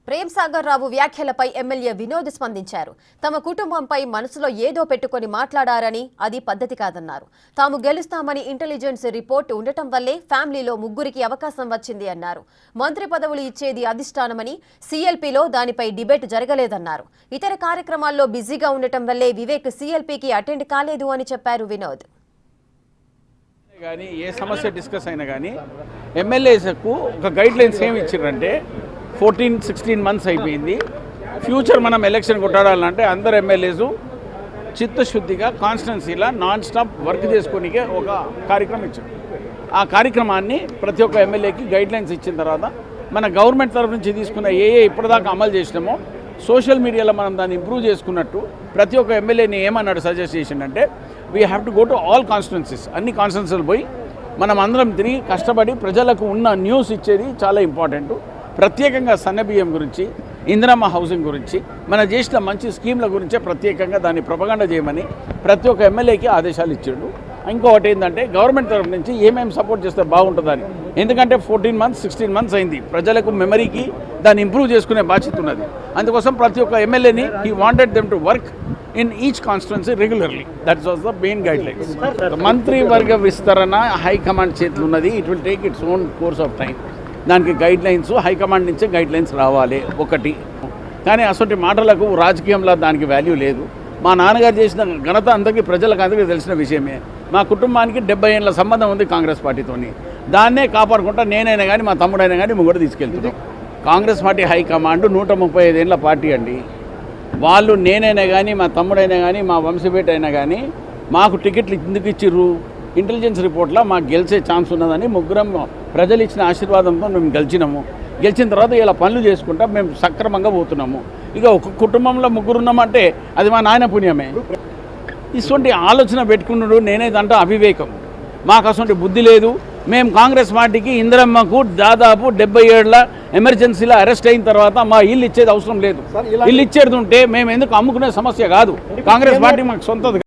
ప్రేమ్ సాగర్ రావు వ్యాఖ్యలపై ఎమ్మెల్యే వినోద్ స్పందించారు. తమ కుటుంబంపై మనసులో ఏదో పెట్టుకొని మాట్లాడారని, అది పద్ధతి కాదన్నారు. తాము గెలుస్తామని ఇంటెలిజెన్స్ రిపోర్ట్ ఉండటం వల్లే ఫ్యామిలీలో ముగ్గురికి అవకాశం వచ్చింది అన్నారు. మంత్రి పదవులు ఇచ్చేది అధిష్టానమని, సీఎల్పీలో దానిపై డిబేట్ జరగలేదన్నారు. ఇతర కార్యక్రమాల్లో బిజీగా ఉండటం వల్లే వివేక్ సీఎల్పీకి అటెండ్ కాలేదు అని చెప్పారు వినోద్. కానీ ఏ సమస్య డిస్కస్ అయినా కానీ ఎమ్మెల్యేస్కు ఒక గైడ్ లైన్స్ ఏమి ఇచ్చారంటే 14-16 మంత్స్ అయిపోయింది. ఫ్యూచర్ మనం ఎలక్షన్ కొట్టాడాలంటే అందరు ఎమ్మెల్యేసు చిత్తశుద్ధిగా కాన్స్టిట్యున్సీలో నాన్ స్టాప్ వర్క్ చేసుకోనికే ఒక కార్యక్రమం ఇచ్చారు. ఆ కార్యక్రమాన్ని ప్రతి ఒక్క ఎమ్మెల్యేకి గైడ్ లైన్స్ ఇచ్చిన తర్వాత మన గవర్నమెంట్ తరఫు నుంచి తీసుకున్న ఏ ఇప్పటిదాకా అమలు చేసినామో సోషల్ మీడియాలో మనం దాన్ని ఇంప్రూవ్ చేసుకున్నట్టు ప్రతి ఒక్క ఎమ్మెల్యేని ఏమన్నాడు సజెస్ట్ చేసిందంటే we have to go to all constituencies, అన్ని కాన్స్టిట్యున్సీలు పోయి మనం అందరం తిరిగి కష్టపడి ప్రజలకు ఉన్న న్యూస్ ఇచ్చేది చాలా ఇంపార్టెంట్. ప్రత్యేకంగా సన్నబియ్యం గురించి, ఇందిరమ్మ హౌసింగ్ గురించి, మన చేసిన మంచి స్కీమ్ల గురించే ప్రత్యేకంగా దాన్ని ప్రొపగండా చేయమని ప్రతి ఒక్క ఎమ్మెల్యేకి ఆదేశాలు ఇచ్చాడు. ఇంకొకటి ఏంటంటే గవర్నమెంట్ తరఫు నుంచి ఏమేమి సపోర్ట్ చేస్తే బాగుంటుందని, ఎందుకంటే 14 మంత్స్ 16 మంత్స్ అయింది. ప్రజలకు మెమరీకి దాన్ని ఇంప్రూవ్ చేసుకునే బాధ్యత ఉన్నది. అందుకోసం ప్రతి ఒక్క ఎమ్మెల్యేని he wanted them to work in each constituency regularly. That was the main guide lines. మంత్రివర్గ విస్తరణ హైకమాండ్ చేతులు ఉన్నది. It will take its own course of time. దానికి గైడ్ లైన్స్ హైకమాండ్ నుంచే గైడ్ లైన్స్ రావాలి ఒకటి. కానీ అసలు మాటలకు రాజకీయంలో దానికి వాల్యూ లేదు. మా నాన్నగారు చేసిన ఘనత అందరికీ ప్రజలకు తెలిసిన విషయమే. మా కుటుంబానికి 70 ఏళ్ళ సంబంధం ఉంది కాంగ్రెస్ పార్టీతోని. దాన్నే కాపాడుకుంటా నేనైనా కానీ మా తమ్ముడైనా కానీ ముగ్గురు తీసుకెళ్తున్నాం. కాంగ్రెస్ పార్టీ హైకమాండ్ 135 ఏళ్ళ పార్టీ అండి. వాళ్ళు నేనైనా కానీ మా తమ్ముడైనా కానీ మా వంశపేట అయినా కానీ మాకు టికెట్లు ఎందుకు ఇచ్చిర్రు, ఇంటెలిజెన్స్ రిపోర్ట్లో మాకు గెలిచే ఛాన్స్ ఉన్నదని ముగ్గురం ప్రజలు ఇచ్చిన ఆశీర్వాదంతో మేము గెలిచినాము. గెలిచిన తర్వాత ఇలా పనులు చేసుకుంటా మేము సక్రమంగా పోతున్నాము. ఇక ఒక కుటుంబంలో ముగ్గురు ఉన్నామంటే అది మా నాయన పుణ్యమే. ఇటువంటి ఆలోచన పెట్టుకున్నాడు నేనేదంటే అవివేకం. మాకు అసలు బుద్ధి లేదు. మేము కాంగ్రెస్ పార్టీకి ఇందిరమ్మకు దాదాపు 70 ఏళ్ల ఎమర్జెన్సీలో అరెస్ట్ అయిన తర్వాత మా ఇల్లు ఇచ్చేది అవసరం లేదు. ఇల్లు ఇచ్చేది ఉంటే మేము ఎందుకు అమ్ముకునే సమస్య కాదు. కాంగ్రెస్ పార్టీ మాకు సొంతది.